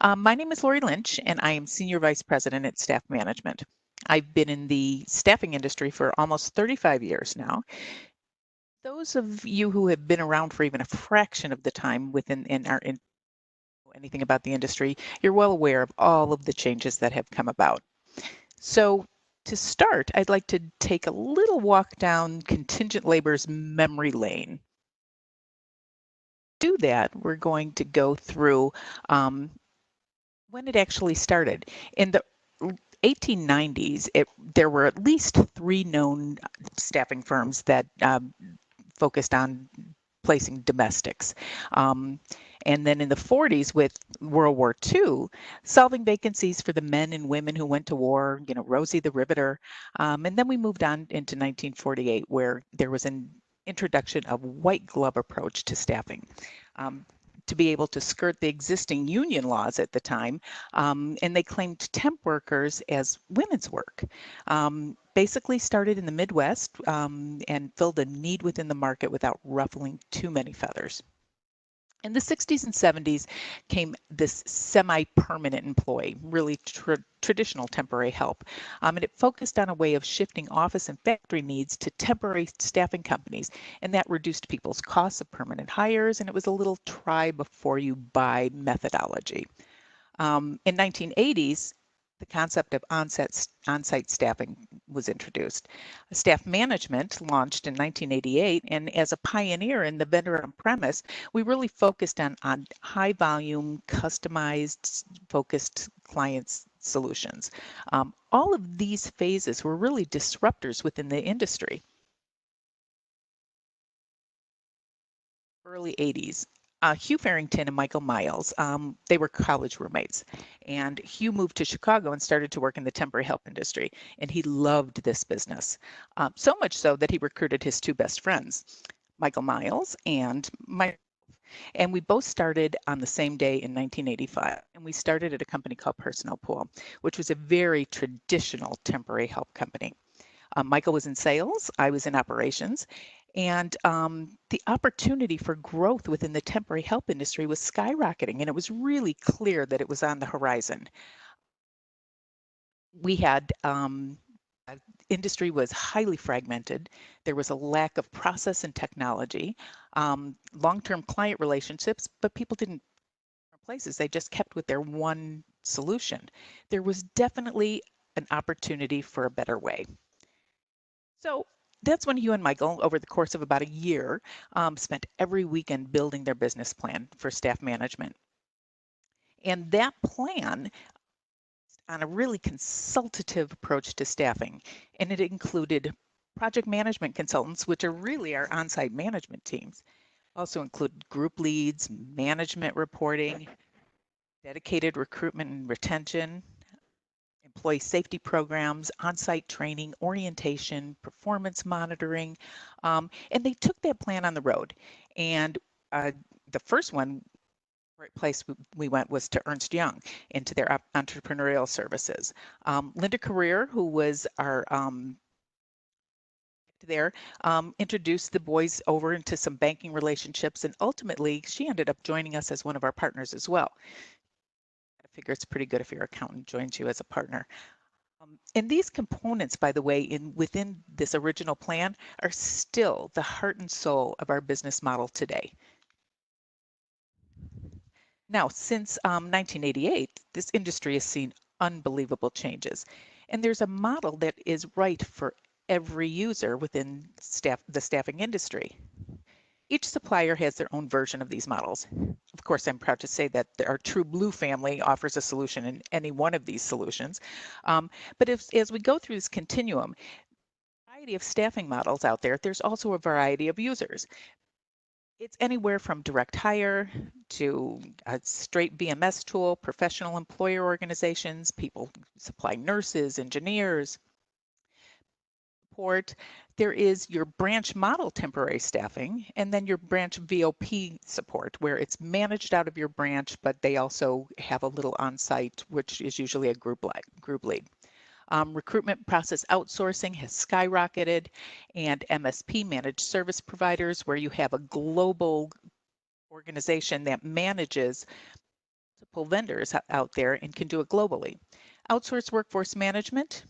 My name is Lori Lynch, and I am Senior Vice President at Staff Management. I've been in the staffing industry for almost 35 years now. Those of you who have been around for even a fraction of the time in anything about the industry, you're well aware of all of the changes that have come about. So to start, I'd like to take a little walk down contingent labor's memory lane. To do that, we're going to go through when it actually started. In the 1890s, there were at least 3 known staffing firms that focused on placing domestics. And then in the 40s with World War II, solving vacancies for the men and women who went to war, Rosie the Riveter. And then we moved on into 1948, where there was an introduction of white glove approach to staffing. To be able to skirt the existing union laws at the time, and they claimed temp workers as women's work. Basically started in the Midwest and filled a need within the market without ruffling too many feathers. In the 60s and 70s came this semi-permanent employee, really traditional temporary help. And it focused on a way of shifting office and factory needs to temporary staffing companies. And that reduced people's costs of permanent hires. And it was a little try before you buy methodology. In 1980s, the concept of on-site staffing was introduced. Staff management launched in 1988, and as a pioneer in the vendor on-premise, we really focused on high volume, customized, focused clients solutions. All of these phases were really disruptors within the industry. Early 80s. Hugh Farrington and Michael Miles, they were college roommates. And Hugh moved to Chicago and started to work in the temporary help industry. And he loved this business, so much so that he recruited his 2 best friends, Michael Miles and myself. And we both started on the same day in 1985. And we started at a company called Personnel Pool, which was a very traditional temporary help company. Michael was in sales, I was in operations, and the opportunity for growth within the temporary help industry was skyrocketing, and it was really clear that it was on the horizon. We had industry was highly fragmented. There was a lack of process and technology, long-term client relationships, but people didn't places. They just kept with their one solution. There was definitely an opportunity for a better way. So that's when Hugh and Michael, over the course of about a year, spent every weekend building their business plan for staff management. And that plan on a really consultative approach to staffing, and it included project management consultants, which are really our on-site management teams. Also included group leads, management reporting, dedicated recruitment and retention, employee safety programs, on-site training, orientation, performance monitoring, and they took that plan on the road. And the first one, right place we went was to Ernst Young into their entrepreneurial services. Linda Career, who was our there, introduced the boys over into some banking relationships, and ultimately she ended up joining us as one of our partners as well. I figure it's pretty good if your accountant joins you as a partner. And these components, by the way, within this original plan are still the heart and soul of our business model today. Now, since 1988, this industry has seen unbelievable changes. And there's a model that is right for every user within the staffing industry. Each supplier has their own version of these models. Of course, I'm proud to say that our True Blue family offers a solution in any one of these solutions. But as we go through this continuum, variety of staffing models out there, there's also a variety of users. It's anywhere from direct hire to a straight VMS tool, professional employer organizations, people supply nurses, engineers, support. There is your branch model temporary staffing, and then your branch VOP support, where it's managed out of your branch, but they also have a little on-site, which is usually a group lead. Recruitment process outsourcing has skyrocketed, and MSP, managed service providers, where you have a global organization that manages multiple vendors out there and can do it globally. Outsourced workforce management,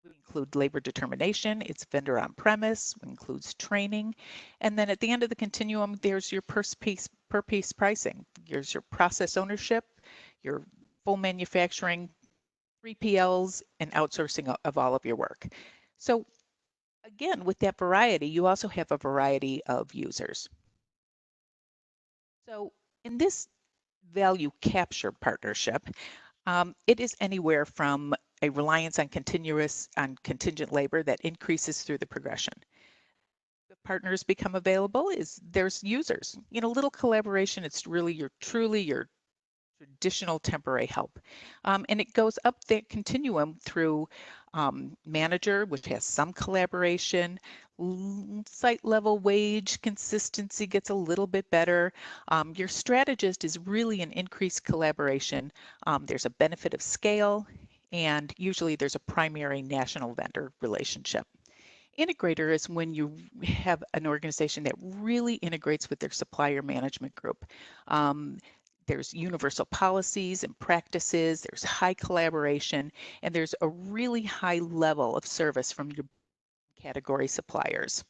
we include labor determination, it's vendor on premise, includes training, and then at the end of the continuum, there's your per piece pricing. There's your process ownership, your full manufacturing, 3PLs, and outsourcing of all of your work. So again, with that variety, you also have a variety of users. So in this value capture partnership, it is anywhere from a reliance on contingent labor that increases through the progression. The partners become available is there's users. Little collaboration, it's really truly your traditional temporary help. And it goes up that continuum through manager, which has some collaboration, site level wage consistency gets a little bit better. Your strategist is really an increased collaboration. There's a benefit of scale, and usually there's a primary national vendor relationship. Integrator is when you have an organization that really integrates with their supplier management group. There's universal policies and practices, there's high collaboration, and there's a really high level of service from your category suppliers.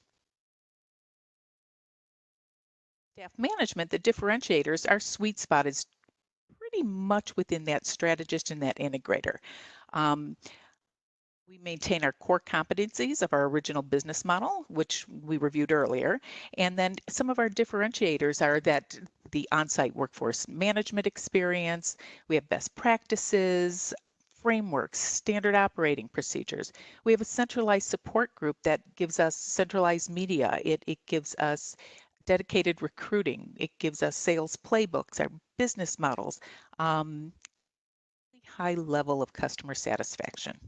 Staff management, the differentiators, our sweet spot is pretty much within that strategist and that integrator. We maintain our core competencies of our original business model, which we reviewed earlier. And then some of our differentiators are that the on-site workforce management experience, we have best practices, frameworks, standard operating procedures. We have a centralized support group that gives us centralized media. It gives us dedicated recruiting. It gives us sales playbooks, our business models, high level of customer satisfaction.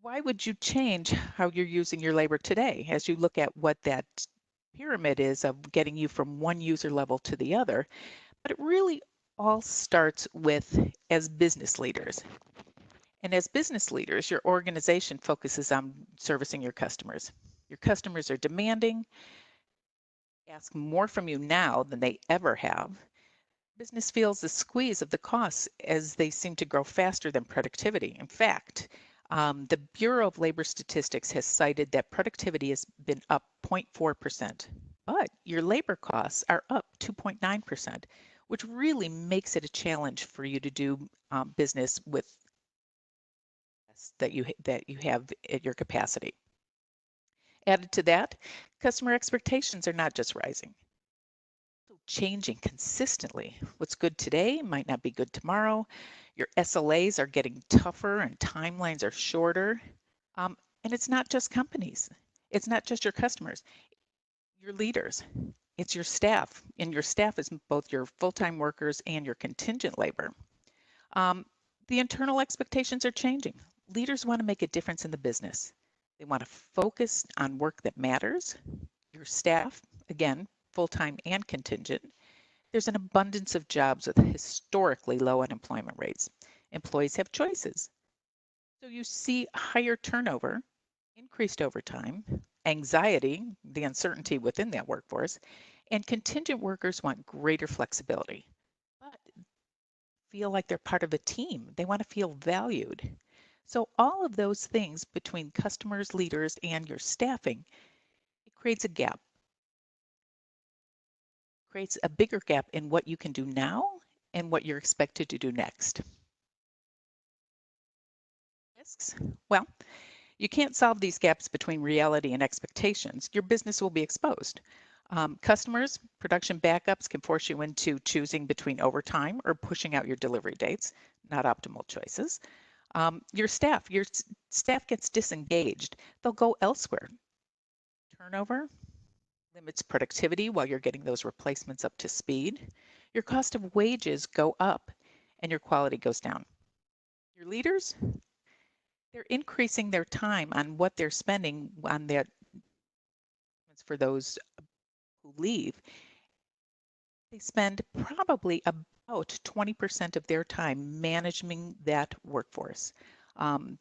Why would you change how you're using your labor today as you look at what that pyramid is of getting you from one user level to the other? But it really all starts with as business leaders. And as business leaders, your organization focuses on servicing your customers. Your customers are demanding, ask more from you now than they ever have. Business feels the squeeze of the costs as they seem to grow faster than productivity. In fact, the Bureau of Labor Statistics has cited that productivity has been up 0.4%, but your labor costs are up 2.9%, which really makes it a challenge for you to do business with that you have at your capacity. Added to that, customer expectations are not just rising, changing consistently. What's good today might not be good tomorrow. Your SLAs are getting tougher and timelines are shorter. And it's not just companies. It's not just your customers, your leaders. It's your staff. And your staff is both your full-time workers and your contingent labor. The internal expectations are changing. Leaders want to make a difference in the business. They want to focus on work that matters. Your staff, again, full-time and contingent, there's an abundance of jobs with historically low unemployment rates. Employees have choices. So you see higher turnover, increased overtime, anxiety, the uncertainty within that workforce, and contingent workers want greater flexibility, but feel like they're part of a team. They want to feel valued. So all of those things between customers, leaders, and your staffing, it creates a gap. Creates a bigger gap in what you can do now and what you're expected to do next. Risks? Well, you can't solve these gaps between reality and expectations. Your business will be exposed. Customers, production backups can force you into choosing between overtime or pushing out your delivery dates, not optimal choices. Your staff gets disengaged. They'll go elsewhere. Turnover limits productivity while you're getting those replacements up to speed. Your cost of wages go up and your quality goes down. Your leaders, they're increasing their time on what they're spending on their for those who leave. They spend probably about 20% of their time managing that workforce.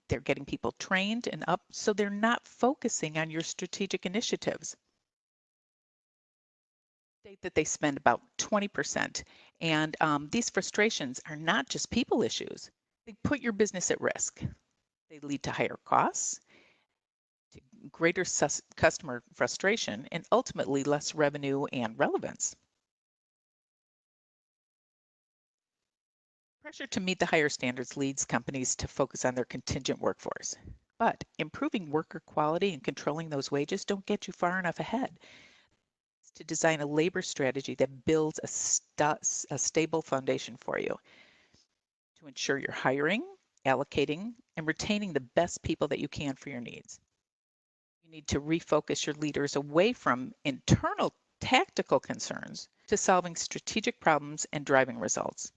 They're getting people trained and up, so they're not focusing on your strategic initiatives. State that they spend about 20%. And these frustrations are not just people issues. They put your business at risk. They lead to higher costs, to greater customer frustration, and ultimately less revenue and relevance. Pressure to meet the higher standards leads companies to focus on their contingent workforce. But improving worker quality and controlling those wages don't get you far enough ahead. It's to design a labor strategy that builds a stable foundation for you to ensure you're hiring, allocating, and retaining the best people that you can for your needs. You need to refocus your leaders away from internal tactical concerns to solving strategic problems and driving results.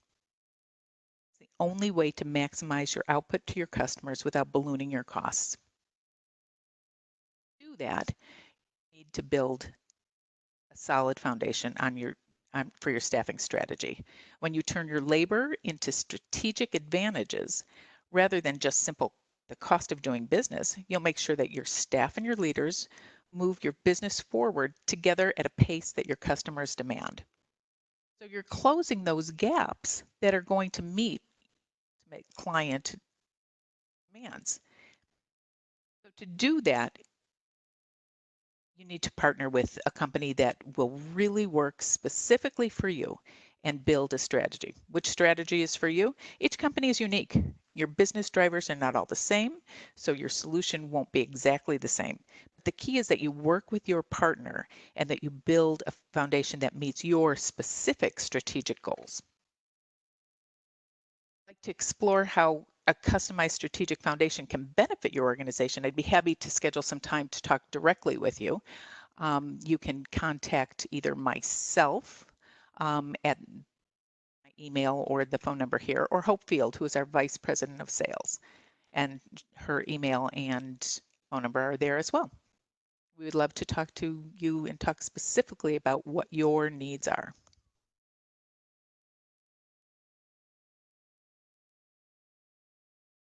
It's the only way to maximize your output to your customers without ballooning your costs. To do that, you need to build a solid foundation for your staffing strategy. When you turn your labor into strategic advantages rather than just simple the cost of doing business, you'll make sure that your staff and your leaders move your business forward together at a pace that your customers demand. So you're closing those gaps that are going to meet client demands. So to do that, you need to partner with a company that will really work specifically for you and build a strategy. Which strategy is for you? Each company is unique. Your business drivers are not all the same, so your solution won't be exactly the same. The key is that you work with your partner and that you build a foundation that meets your specific strategic goals. I'd like to explore how a customized strategic foundation can benefit your organization. I'd be happy to schedule some time to talk directly with you. You can contact either myself at my email or the phone number here, or Hope Field, who is our Vice President of Sales. And her email and phone number are there as well. We would love to talk to you and talk specifically about what your needs are.